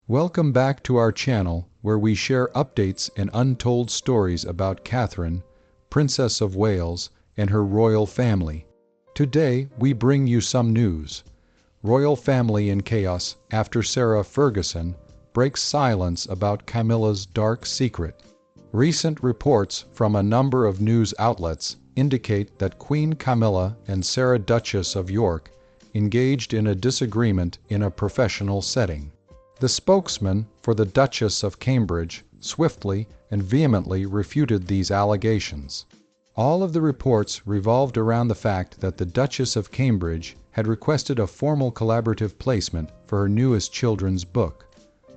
Welcome back to our channel, where we share updates and untold stories about Catherine, Princess of Wales, and her royal family. Today, we bring you some news. Royal family in chaos after Sarah Ferguson breaks silence about Camilla's dark secret. Recent reports from a number of news outlets indicate that Queen Camilla and Sarah Duchess of York engaged in a disagreement in a professional setting. The spokesman for the Duchess of Cambridge swiftly and vehemently refuted these allegations. All of the reports revolved around the fact that the Duchess of Cambridge had requested a formal collaborative placement for her newest children's book,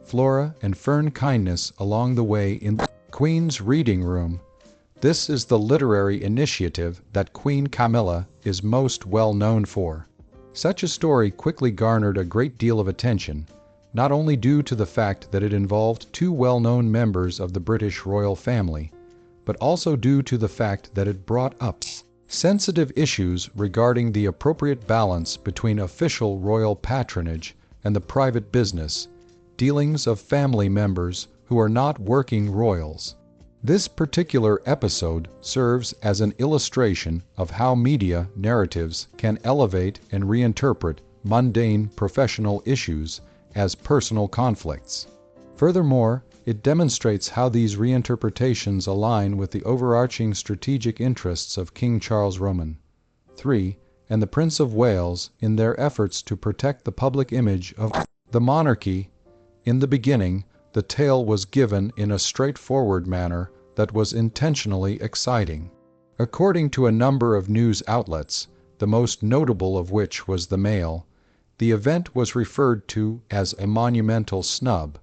Flora and Fern Kindness Along the Way in the Queen's Reading Room. This is the literary initiative that Queen Camilla is most well known for. Such a story quickly garnered a great deal of attention, not only due to the fact that it involved two well-known members of the British royal family, but also due to the fact that it brought up sensitive issues regarding the appropriate balance between official royal patronage and the private business dealings of family members who are not working royals. This particular episode serves as an illustration of how media narratives can elevate and reinterpret mundane professional issues as personal conflicts. Furthermore, it demonstrates how these reinterpretations align with the overarching strategic interests of King Charles Roman III and the Prince of Wales in their efforts to protect the public image of the monarchy. In the beginning, the tale was given in a straightforward manner that was intentionally exciting. According to a number of news outlets, the most notable of which was the Mail, the event was referred to as a monumental snub,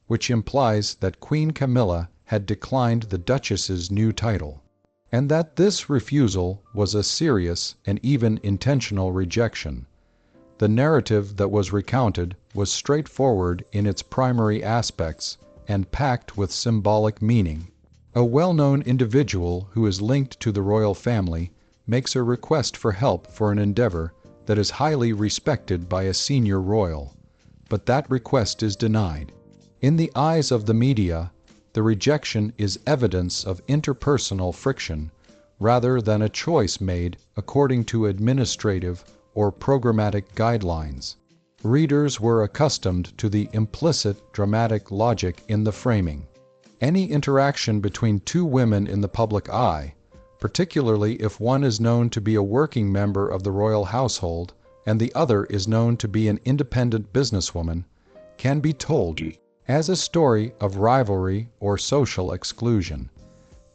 which implies that Queen Camilla had declined the Duchess's new title, and that this refusal was a serious and even intentional rejection. The narrative that was recounted was straightforward in its primary aspects and packed with symbolic meaning. A well-known individual who is linked to the royal family makes a request for help for an endeavor that is highly respected by a senior royal, but that request is denied. In the eyes of the media, the rejection is evidence of interpersonal friction rather than a choice made according to administrative or programmatic guidelines. Readers were accustomed to the implicit dramatic logic in the framing. Any interaction between two women in the public eye, particularly if one is known to be a working member of the royal household and the other is known to be an independent businesswoman, can be told as a story of rivalry or social exclusion.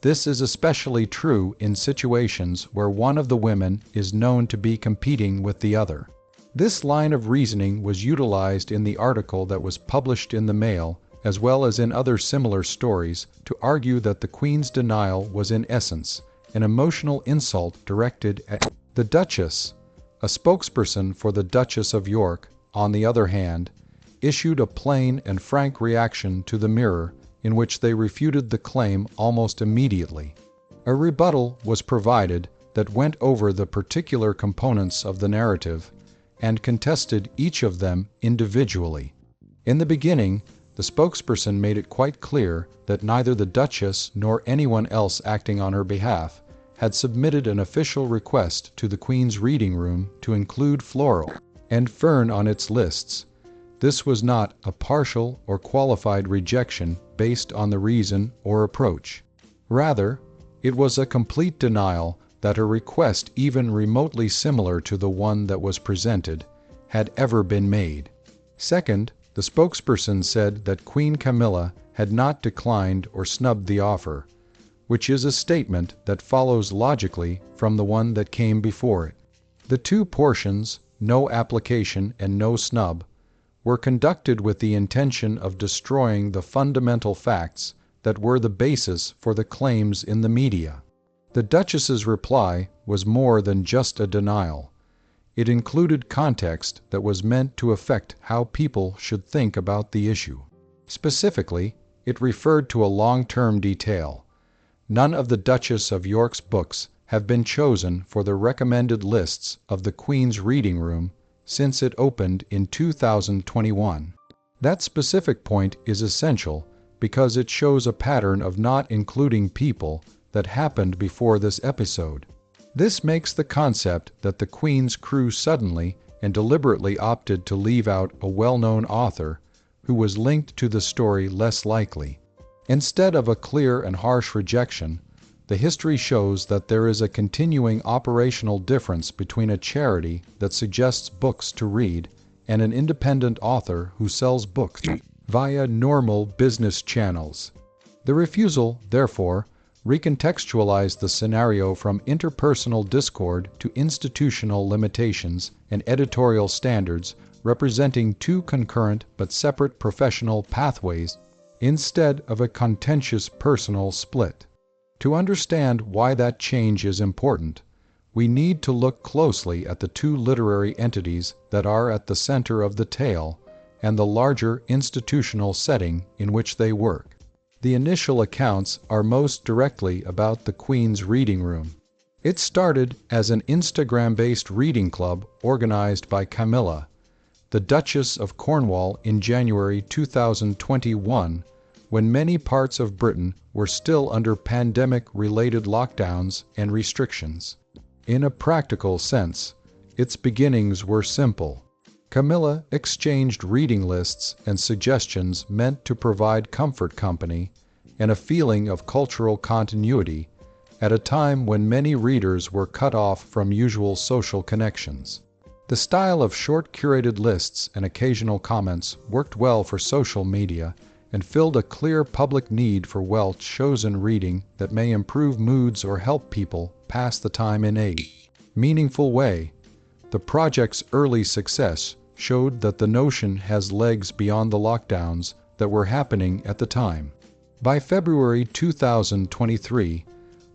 This is especially true in situations where one of the women is known to be competing with the other. This line of reasoning was utilized in the article that was published in the Mail, as well as in other similar stories, to argue that the Queen's denial was in essence an emotional insult directed at the Duchess. A spokesperson for the Duchess of York, on the other hand, issued a plain and frank reaction to the Mirror in which they refuted the claim almost immediately. A rebuttal was provided that went over the particular components of the narrative and contested each of them individually. In the beginning, the spokesperson made it quite clear that neither the Duchess nor anyone else acting on her behalf had submitted an official request to the Queen's Reading Room to include Floral and Fern on its lists. This was not a partial or qualified rejection based on the reason or approach. Rather, it was a complete denial that a request even remotely similar to the one that was presented had ever been made. Second, the spokesperson said that Queen Camilla had not declined or snubbed the offer, which is a statement that follows logically from the one that came before it. The two portions, no application and no snub, were conducted with the intention of destroying the fundamental facts that were the basis for the claims in the media. The Duchess's reply was more than just a denial. It included context that was meant to affect how people should think about the issue. Specifically, it referred to a long-term detail. None of the Duchess of York's books have been chosen for the recommended lists of the Queen's Reading Room since it opened in 2021. That specific point is essential because it shows a pattern of not including people that happened before this episode. This makes the concept that the Queen's crew suddenly and deliberately opted to leave out a well-known author who was linked to the story less likely. Instead of a clear and harsh rejection, the history shows that there is a continuing operational difference between a charity that suggests books to read and an independent author who sells books via normal business channels. The refusal, therefore, recontextualized the scenario from interpersonal discord to institutional limitations and editorial standards, representing two concurrent but separate professional pathways instead of a contentious personal split. To understand why that change is important, we need to look closely at the two literary entities that are at the center of the tale and the larger institutional setting in which they work. The initial accounts are most directly about the Queen's Reading Room. It started as an Instagram-based reading club organized by Camilla, the Duchess of Cornwall, in January 2021, when many parts of Britain were still under pandemic-related lockdowns and restrictions. In a practical sense, its beginnings were simple. Camilla exchanged reading lists and suggestions meant to provide comfort company and a feeling of cultural continuity at a time when many readers were cut off from usual social connections. The style of short curated lists and occasional comments worked well for social media and filled a clear public need for well-chosen reading that may improve moods or help people pass the time in a meaningful way. The project's early success showed that the notion has legs beyond the lockdowns that were happening at the time. By February 2023,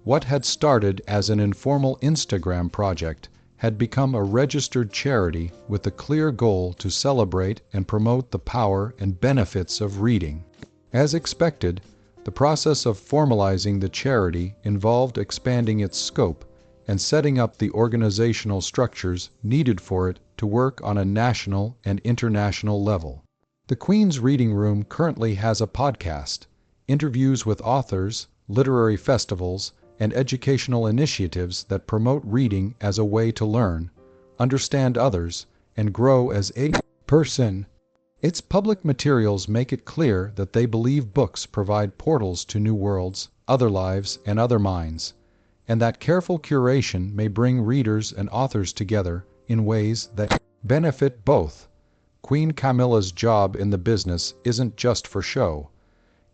what had started as an informal Instagram project had become a registered charity with the clear goal to celebrate and promote the power and benefits of reading. As expected, the process of formalizing the charity involved expanding its scope and setting up the organizational structures needed for it to work on a national and international level. The Queen's Reading Room currently has a podcast, interviews with authors, literary festivals, and educational initiatives that promote reading as a way to learn, understand others, and grow as a person. Its public materials make it clear that they believe books provide portals to new worlds, other lives, and other minds, and that careful curation may bring readers and authors together in ways that benefit both. Queen Camilla's job in the business isn't just for show.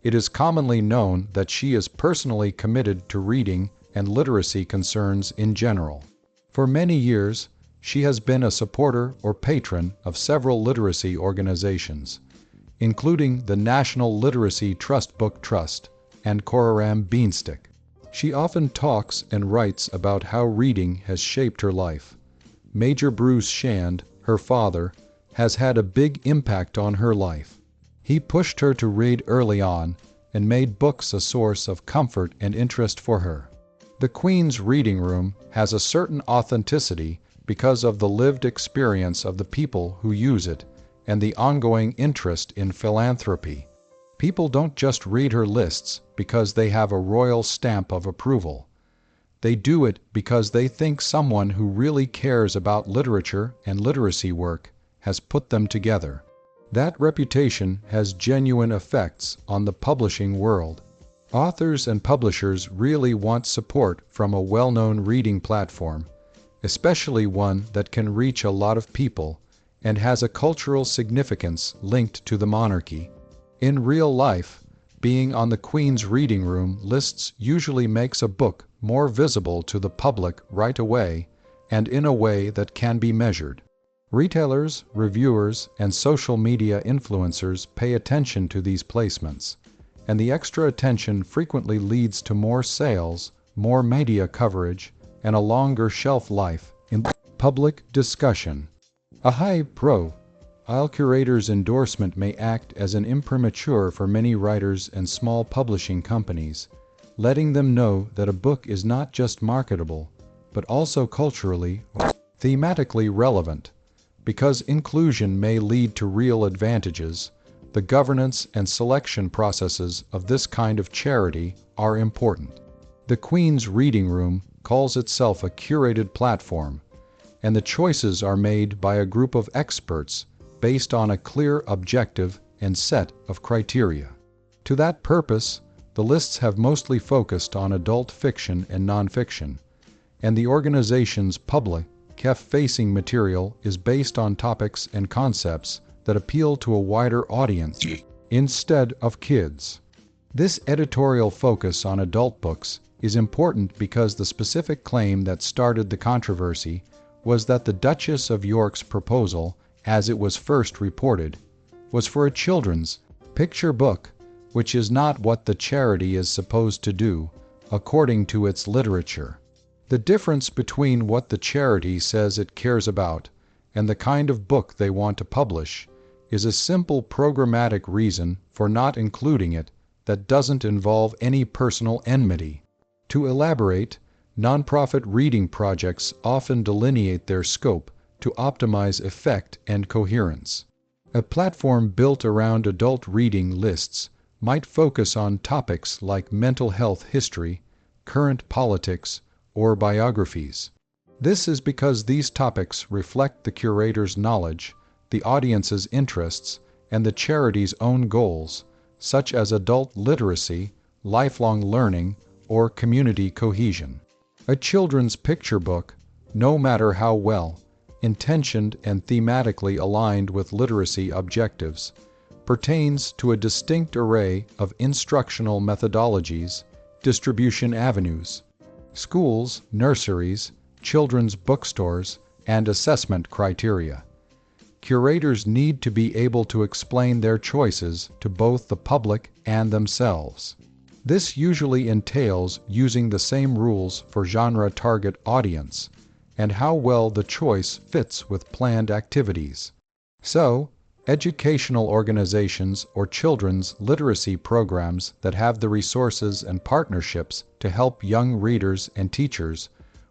It is commonly known that she is personally committed to reading and literacy concerns in general. For many years, she has been a supporter or patron of several literacy organizations, including the National Literacy Trust Book Trust and Coram Beanstick. She often talks and writes about how reading has shaped her life. Major Bruce Shand, her father, has had a big impact on her life. He pushed her to read early on and made books a source of comfort and interest for her. The Queen's Reading Room has a certain authenticity because of the lived experience of the people who use it and the ongoing interest in philanthropy. People don't just read her lists because they have a royal stamp of approval. They do it because they think someone who really cares about literature and literacy work has put them together. That reputation has genuine effects on the publishing world. Authors and publishers really want support from a well-known reading platform, especially one that can reach a lot of people and has a cultural significance linked to the monarchy. In real life, being on the Queen's Reading Room lists usually makes a book more visible to the public right away and in a way that can be measured. Retailers, reviewers, and social media influencers pay attention to these placements, and the extra attention frequently leads to more sales, more media coverage, and a longer shelf life in public discussion. A high-profile curator's endorsement may act as an imprimatur for many writers and small publishing companies, letting them know that a book is not just marketable, but also culturally or thematically relevant. Because inclusion may lead to real advantages, The governance and selection processes of this kind of charity are important. The Queen's Reading Room calls itself a curated platform, and the choices are made by a group of experts based on a clear objective and set of criteria. To that purpose, the lists have mostly focused on adult fiction and nonfiction, and the organization's public-facing material is based on topics and concepts that appeal to a wider audience instead of kids. This editorial focus on adult books is important because the specific claim that started the controversy was that the Duchess of York's proposal, as it was first reported, was for a children's picture book, which is not what the charity is supposed to do, according to its literature. The difference between what the charity says it cares about and the kind of book they want to publish is a simple programmatic reason for not including it that doesn't involve any personal enmity. To elaborate, nonprofit reading projects often delineate their scope to optimize effect and coherence. A platform built around adult reading lists might focus on topics like mental health history, current politics, or biographies. This is because these topics reflect the curator's knowledge, the audience's interests, and the charity's own goals, such as adult literacy, lifelong learning, or community cohesion. A children's picture book, no matter how well intentioned and thematically aligned with literacy objectives, pertains to a distinct array of instructional methodologies, distribution avenues, schools, nurseries, children's bookstores, and assessment criteria. Curators need to be able to explain their choices to both the public and themselves. This usually entails using the same rules for genre target audience and how well the choice fits with planned activities. So, educational organizations or children's literacy programs that have the resources and partnerships to help young readers and teachers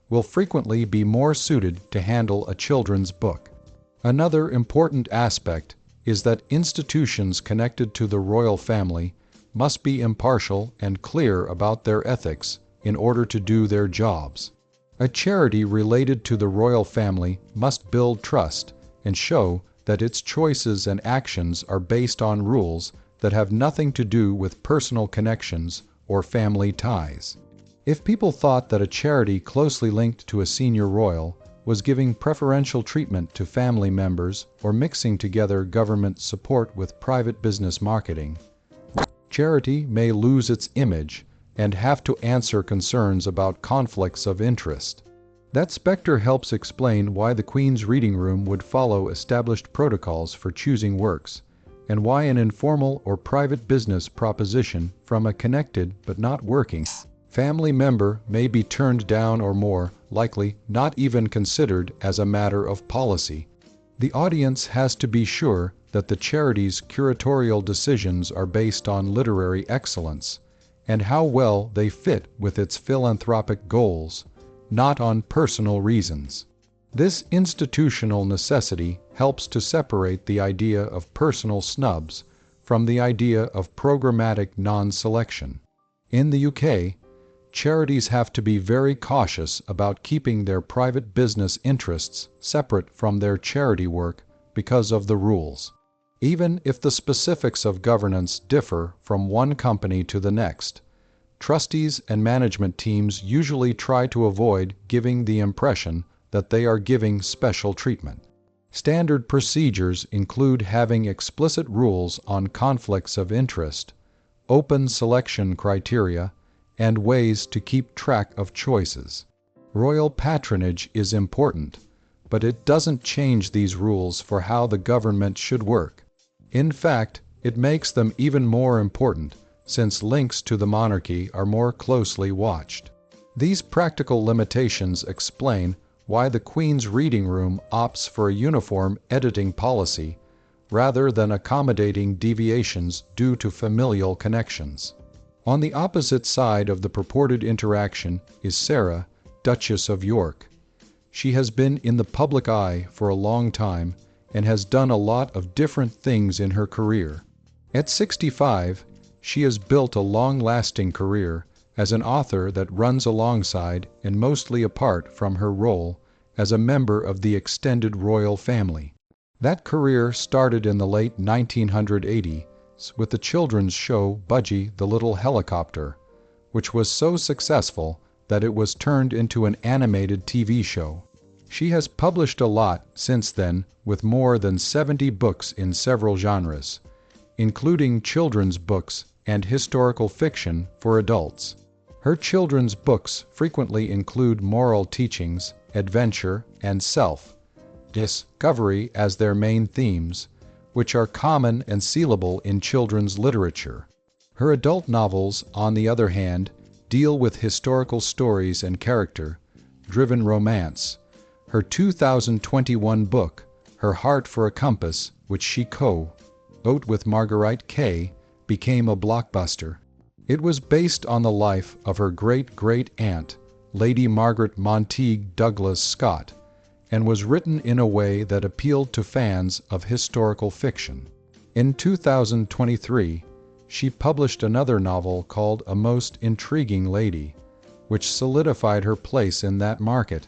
will frequently be more suited to handle a children's book. Another important aspect is that institutions connected to the royal family must be impartial and clear about their ethics in order to do their jobs. A charity related to the royal family must build trust and show that its choices and actions are based on rules that have nothing to do with personal connections or family ties. If people thought that a charity closely linked to a senior royal was giving preferential treatment to family members or mixing together government support with private business marketing, charity may lose its image and have to answer concerns about conflicts of interest. That specter helps explain why the Queen's Reading Room would follow established protocols for choosing works, and why an informal or private business proposition from a connected but not working family member may be turned down or more likely not even considered as a matter of policy. The audience has to be sure that the charity's curatorial decisions are based on literary excellence and how well they fit with its philanthropic goals, not on personal reasons. This institutional necessity helps to separate the idea of personal snubs from the idea of programmatic non-selection. In the UK, charities have to be very cautious about keeping their private business interests separate from their charity work because of the rules. Even if the specifics of governance differ from one company to the next, trustees and management teams usually try to avoid giving the impression that they are giving special treatment. Standard procedures include having explicit rules on conflicts of interest, open selection criteria, and ways to keep track of choices. Royal patronage is important, but it doesn't change these rules for how the government should work. In fact, it makes them even more important, since links to the monarchy are more closely watched. These practical limitations explain why the Queen's Reading Room opts for a uniform editing policy rather than accommodating deviations due to familial connections. On the opposite side of the purported interaction is Sarah, Duchess of York. She has been in the public eye for a long time and has done a lot of different things in her career. At 65, she has built a long-lasting career as an author that runs alongside and mostly apart from her role as a member of the extended royal family. That career started in the late 1980s with the children's show Budgie the Little Helicopter, which was so successful that it was turned into an animated TV show. She has published a lot since then, with more than 70 books in several genres, including children's books and historical fiction for adults. Her children's books frequently include moral teachings, adventure, and self-discovery as their main themes, which are common and seeable in children's literature. Her adult novels, on the other hand, deal with historical stories and character-driven romance. Her 2021 book, Her Heart for a Compass, which she co-wrote with Marguerite Kay, became a blockbuster. It was based on the life of her great-great-aunt, Lady Margaret Montague Douglas Scott, and was written in a way that appealed to fans of historical fiction. In 2023, she published another novel called A Most Intriguing Lady, which solidified her place in that market.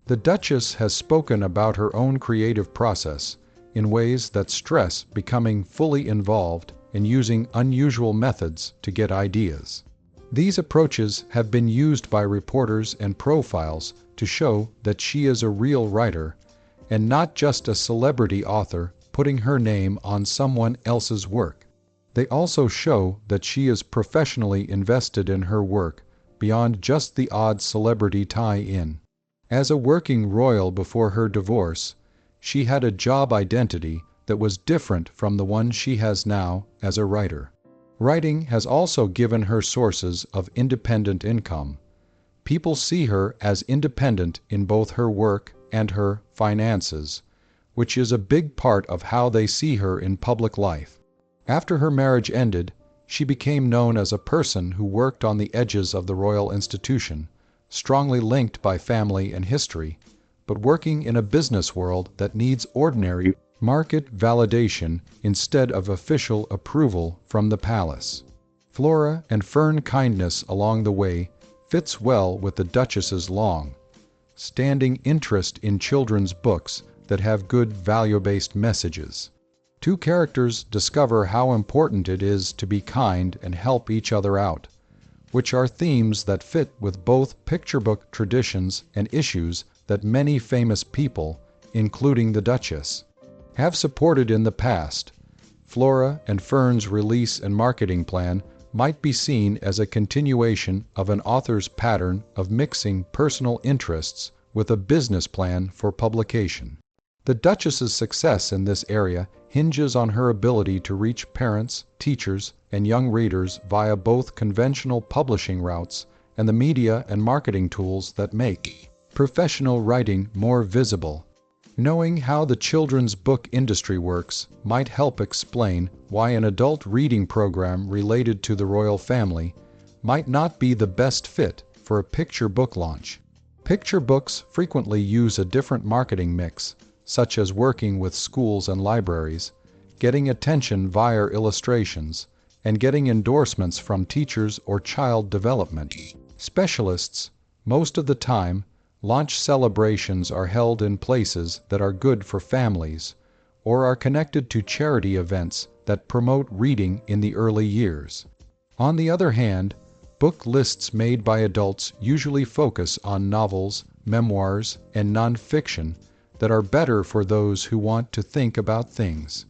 The Duchess has spoken about her own creative process in ways that stress becoming fully involved and using unusual methods to get ideas. These approaches have been used by reporters and profiles to show that she is a real writer and not just a celebrity author putting her name on someone else's work. They also show that she is professionally invested in her work beyond just the odd celebrity tie-in. As a working royal before her divorce, she had a job identity that was different from the one she has now as a writer. Writing has also given her sources of independent income. People see her as independent in both her work and her finances, which is a big part of how they see her in public life. After her marriage ended, she became known as a person who worked on the edges of the royal institution, strongly linked by family and history, but working in a business world that needs ordinary market validation instead of official approval from the palace. Flora and Fern kindness along the way fits well with the Duchess's long-standing interest in children's books that have good value-based messages. Two characters discover how important it is to be kind and help each other out, which are themes that fit with both picture book traditions and issues that many famous people, including the Duchess, have supported in the past. Flora and Fern's release and marketing plan might be seen as a continuation of an author's pattern of mixing personal interests with a business plan for publication. The Duchess's success in this area hinges on her ability to reach parents, teachers, and young readers via both conventional publishing routes and the media and marketing tools that make professional writing more visible. Knowing how the children's book industry works might help explain why an adult reading program related to the royal family might not be the best fit for a picture book launch. Picture books frequently use a different marketing mix, such as working with schools and libraries, getting attention via illustrations, and getting endorsements from teachers or child development specialists. Most of the time, launch celebrations are held in places that are good for families or are connected to charity events that promote reading in the early years. On the other hand, book lists made by adults usually focus on novels, memoirs, and nonfiction that are better for those who want to think about things.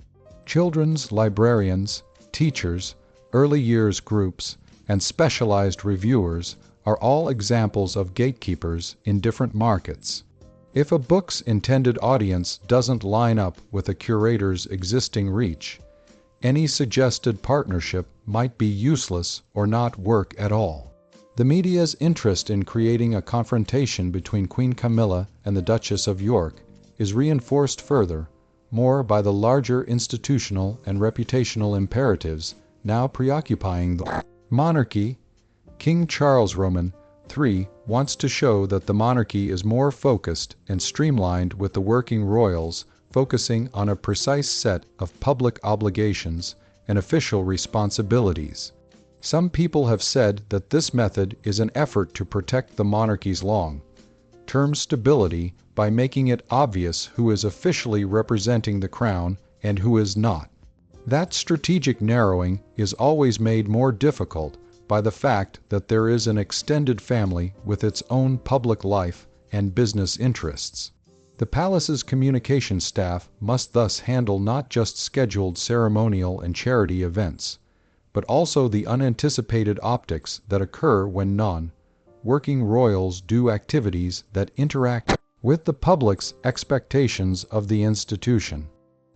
Children's librarians, teachers, early years groups, and specialized reviewers are all examples of gatekeepers in different markets. If a book's intended audience doesn't line up with a curator's existing reach, any suggested partnership might be useless or not work at all. The media's interest in creating a confrontation between Queen Camilla and the Duchess of York is reinforced further more by the larger institutional and reputational imperatives now preoccupying the monarchy. King Charles Roman III wants to show that the monarchy is more focused and streamlined, with the working royals focusing on a precise set of public obligations and official responsibilities. Some people have said that this method is an effort to protect the monarchy's long-term stability by making it obvious who is officially representing the crown and who is not. That strategic narrowing is always made more difficult by the fact that there is an extended family with its own public life and business interests. The palace's communication staff must thus handle not just scheduled ceremonial and charity events, but also the unanticipated optics that occur when non-working royals do activities that interact with the public's expectations of the institution.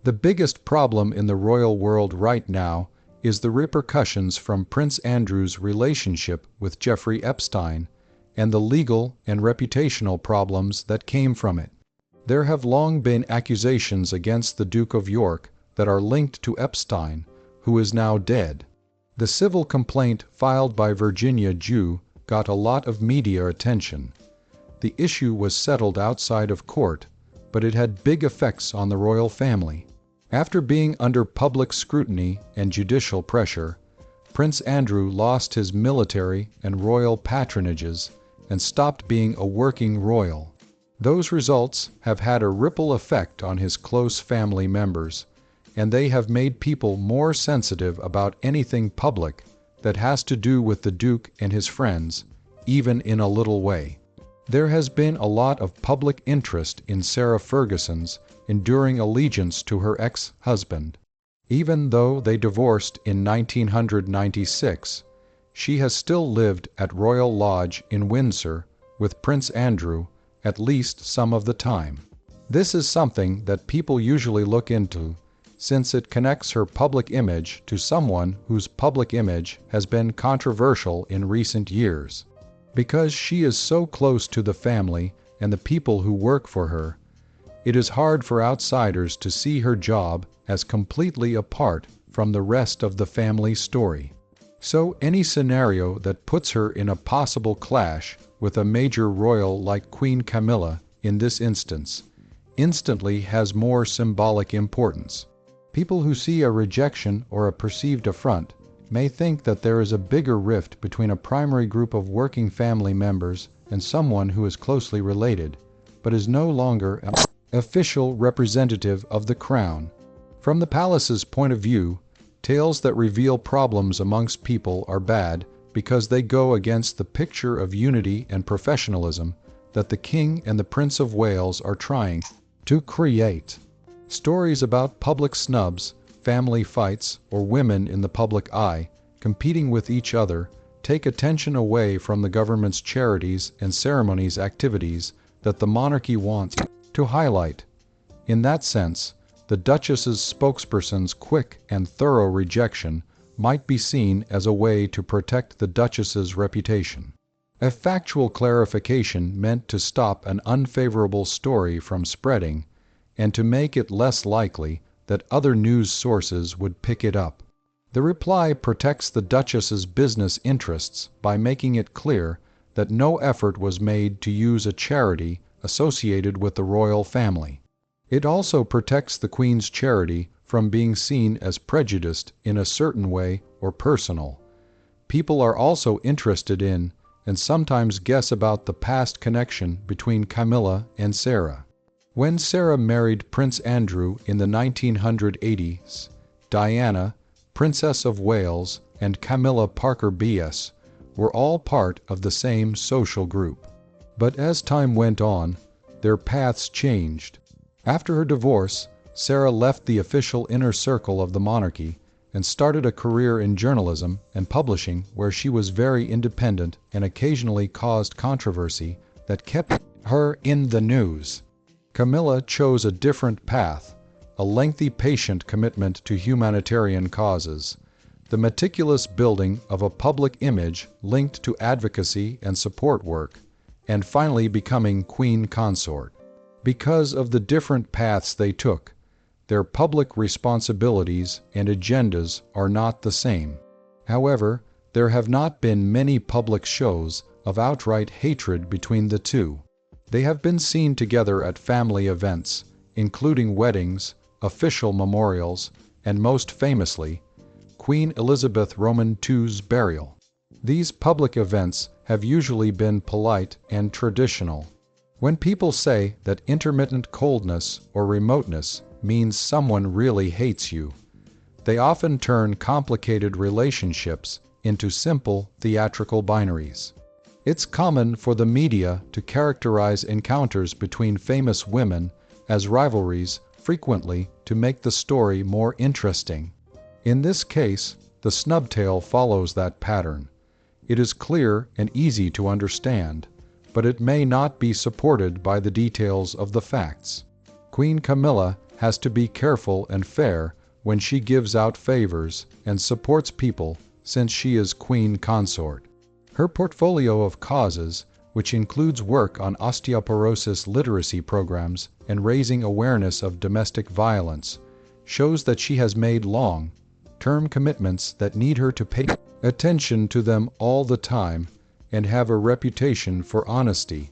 The biggest problem in the royal world right now is the repercussions from Prince Andrew's relationship with Jeffrey Epstein and the legal and reputational problems that came from it. There have long been accusations against the Duke of York that are linked to Epstein, who is now dead. The civil complaint filed by Virginia Jew got a lot of media attention. The issue was settled outside of court, but it had big effects on the royal family. After being under public scrutiny and judicial pressure, Prince Andrew lost his military and royal patronages and stopped being a working royal. Those results have had a ripple effect on his close family members, and they have made people more sensitive about anything public that has to do with the Duke and his friends, even in a little way. There has been a lot of public interest in Sarah Ferguson's enduring allegiance to her ex-husband. Even though they divorced in 1996, she has still lived at Royal Lodge in Windsor with Prince Andrew at least some of the time. This is something that people usually look into, since it connects her public image to someone whose public image has been controversial in recent years. Because she is so close to the family and the people who work for her, it is hard for outsiders to see her job as completely apart from the rest of the family story. So any scenario that puts her in a possible clash with a major royal like Queen Camilla in this instance instantly has more symbolic importance. People who see a rejection or a perceived affront may think that there is a bigger rift between a primary group of working family members and someone who is closely related, but is no longer an official representative of the crown. From the palace's point of view, tales that reveal problems amongst people are bad because they go against the picture of unity and professionalism that the King and the Prince of Wales are trying to create. Stories about public snubs, family fights, or women in the public eye competing with each other take attention away from the government's charities and ceremonies activities that the monarchy wants to highlight. In that sense, the Duchess's spokesperson's quick and thorough rejection might be seen as a way to protect the Duchess's reputation. A factual clarification meant to stop an unfavorable story from spreading and to make it less likely that other news sources would pick it up. The reply protects the Duchess's business interests by making it clear that no effort was made to use a charity associated with the royal family. It also protects the Queen's charity from being seen as prejudiced in a certain way or personal. People are also interested in and sometimes guess about the past connection between Camilla and Sarah. When Sarah married Prince Andrew in the 1980s, Diana, Princess of Wales, and Camilla Parker B.S. were all part of the same social group. But as time went on, their paths changed. After her divorce, Sarah left the official inner circle of the monarchy and started a career in journalism and publishing where she was very independent and occasionally caused controversy that kept her in the news. Camilla chose a different path, a lengthy patient commitment to humanitarian causes, the meticulous building of a public image linked to advocacy and support work, and finally becoming queen consort. Because of the different paths they took, their public responsibilities and agendas are not the same. However, there have not been many public shows of outright hatred between the two. They have been seen together at family events, including weddings, official memorials, and most famously, Queen Elizabeth II's burial. These public events have usually been polite and traditional. When people say that intermittent coldness or remoteness means someone really hates you, they often turn complicated relationships into simple theatrical binaries. It's common for the media to characterize encounters between famous women as rivalries, frequently to make the story more interesting. In this case, the snubtail follows that pattern. It is clear and easy to understand, but it may not be supported by the details of the facts. Queen Camilla has to be careful and fair when she gives out favors and supports people, since she is queen consort. Her portfolio of causes, which includes work on osteoporosis literacy programs and raising awareness of domestic violence, shows that she has made long-term commitments that need her to pay attention to them all the time and have a reputation for honesty.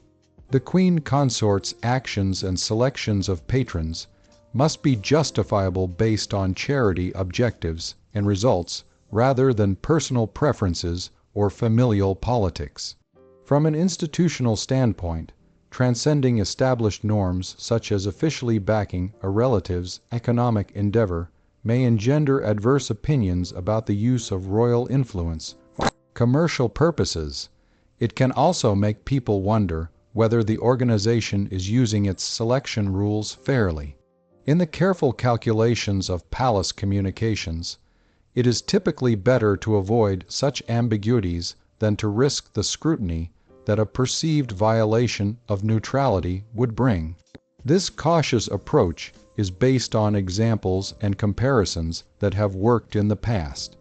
The queen consort's actions and selections of patrons must be justifiable based on charity objectives and results rather than personal preferences or familial politics. From an institutional standpoint, transcending established norms such as officially backing a relative's economic endeavor may engender adverse opinions about the use of royal influence for commercial purposes. It can also make people wonder whether the organization is using its selection rules fairly. In the careful calculations of palace communications, it is typically better to avoid such ambiguities than to risk the scrutiny that a perceived violation of neutrality would bring. This cautious approach is based on examples and comparisons that have worked in the past.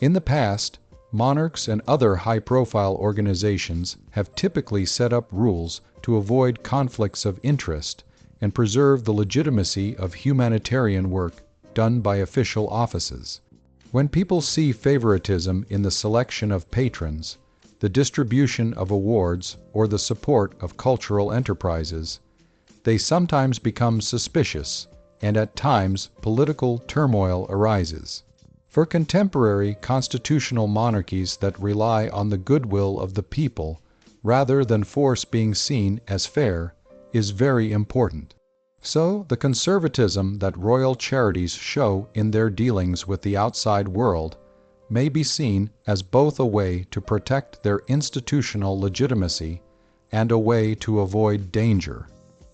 In the past, monarchs and other high-profile organizations have typically set up rules to avoid conflicts of interest and preserve the legitimacy of humanitarian work done by official offices. When people see favoritism in the selection of patrons, the distribution of awards, or the support of cultural enterprises, they sometimes become suspicious, and at times political turmoil arises. For contemporary constitutional monarchies that rely on the goodwill of the people rather than force being seen as fair is very important. So, the conservatism that royal charities show in their dealings with the outside world may be seen as both a way to protect their institutional legitimacy and a way to avoid danger.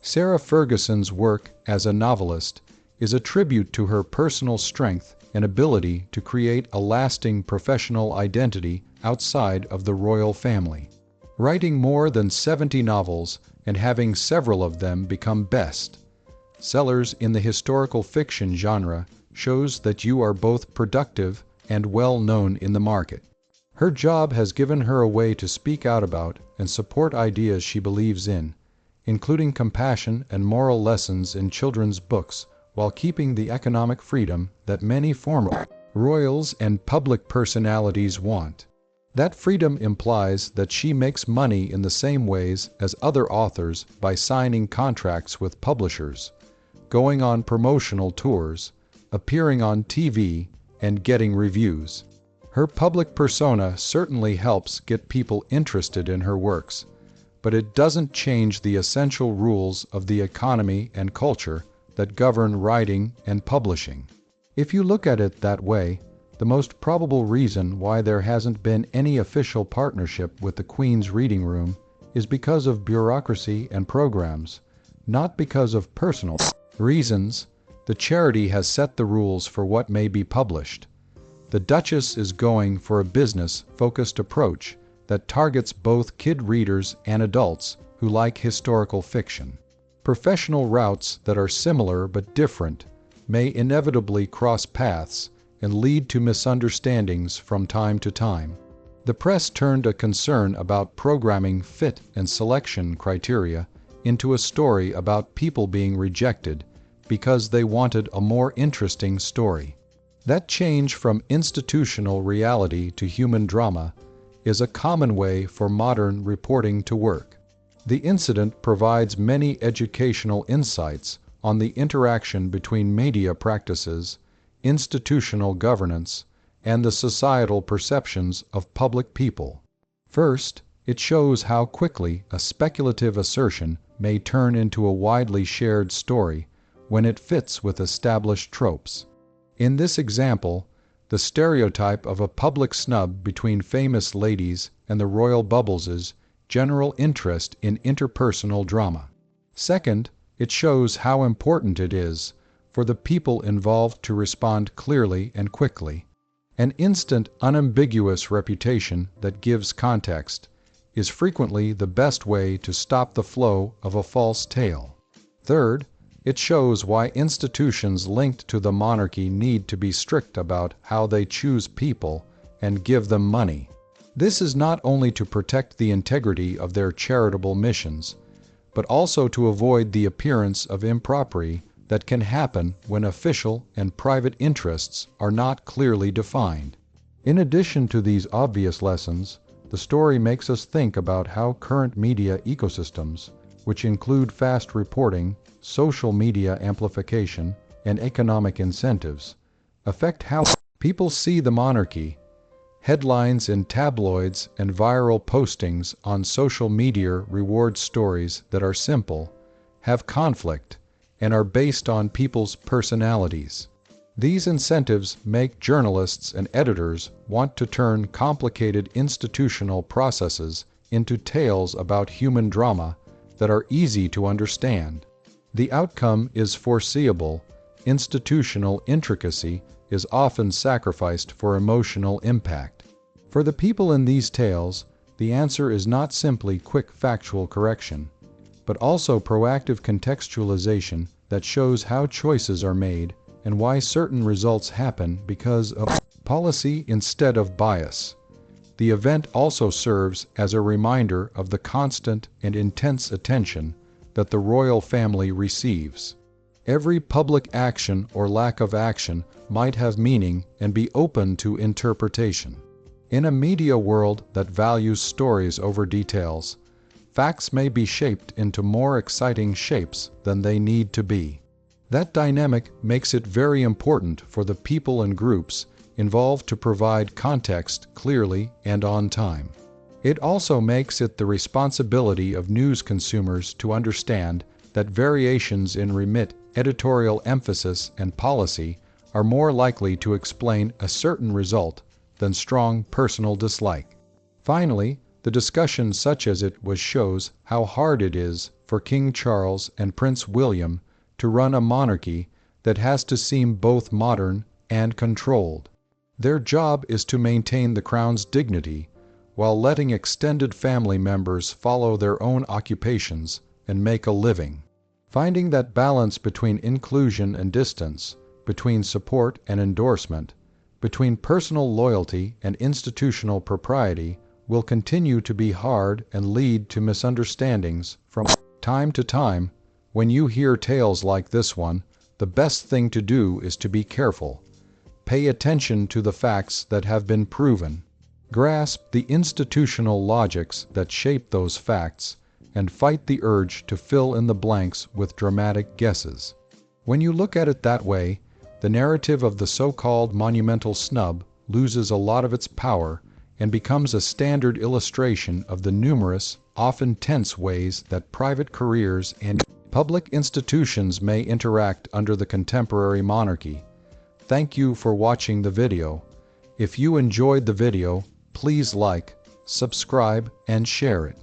Sarah Ferguson's work as a novelist is a tribute to her personal strength and ability to create a lasting professional identity outside of the royal family. Writing more than 70 novels and having several of them become bestsellers in the historical fiction genre shows that you are both productive and well known in the market. Her job has given her a way to speak out about and support ideas she believes in, including compassion and moral lessons in children's books, while keeping the economic freedom that many former royals and public personalities want. That freedom implies that she makes money in the same ways as other authors by signing contracts with publishers, going on promotional tours, appearing on TV, and getting reviews. Her public persona certainly helps get people interested in her works, but it doesn't change the essential rules of the economy and culture that govern writing and publishing. If you look at it that way, the most probable reason why there hasn't been any official partnership with the Queen's Reading Room is because of bureaucracy and programs, not because of personal reasons. The charity has set the rules for what may be published. The Duchess is going for a business-focused approach that targets both kid readers and adults who like historical fiction. Professional routes that are similar but different may inevitably cross paths and lead to misunderstandings from time to time. The press turned a concern about programming fit and selection criteria into a story about people being rejected because they wanted a more interesting story. That change from institutional reality to human drama is a common way for modern reporting to work. The incident provides many educational insights on the interaction between media practices, institutional governance, and the societal perceptions of public people. First, it shows how quickly a speculative assertion may turn into a widely shared story when it fits with established tropes. In this example, the stereotype of a public snub between famous ladies and the royal bubbles is general interest in interpersonal drama. Second, it shows how important it is for the people involved to respond clearly and quickly. An instant, unambiguous reputation that gives context is frequently the best way to stop the flow of a false tale. Third, it shows why institutions linked to the monarchy need to be strict about how they choose people and give them money. This is not only to protect the integrity of their charitable missions, but also to avoid the appearance of impropriety that can happen when official and private interests are not clearly defined. In addition to these obvious lessons, the story makes us think about how current media ecosystems, which include fast reporting, social media amplification, and economic incentives, affect how people see the monarchy. Headlines in tabloids and viral postings on social media reward stories that are simple, have conflict, and are based on people's personalities. These incentives make journalists and editors want to turn complicated institutional processes into tales about human drama that are easy to understand. The outcome is foreseeable. Institutional intricacy is often sacrificed for emotional impact. For the people in these tales, the answer is not simply quick factual correction, but also proactive contextualization that shows how choices are made and why certain results happen because of policy instead of bias. The event also serves as a reminder of the constant and intense attention that the royal family receives. Every public action or lack of action might have meaning and be open to interpretation. In a media world that values stories over details, facts may be shaped into more exciting shapes than they need to be. That dynamic makes it very important for the people and groups involved to provide context clearly and on time. It also makes it the responsibility of news consumers to understand that variations in remit, editorial emphasis, and policy are more likely to explain a certain result than strong personal dislike. Finally, the discussion such as it was shows how hard it is for King Charles and Prince William to run a monarchy that has to seem both modern and controlled. Their job is to maintain the crown's dignity while letting extended family members follow their own occupations and make a living. Finding that balance between inclusion and distance, between support and endorsement, between personal loyalty and institutional propriety will continue to be hard and lead to misunderstandings from time to time. When you hear tales like this one, the best thing to do is to be careful. Pay attention to the facts that have been proven. Grasp the institutional logics that shape those facts, and fight the urge to fill in the blanks with dramatic guesses. When you look at it that way, the narrative of the so-called monumental snub loses a lot of its power and becomes a standard illustration of the numerous, often tense ways that private careers and public institutions may interact under the contemporary monarchy. Thank you for watching the video. If you enjoyed the video, please like, subscribe, and share it.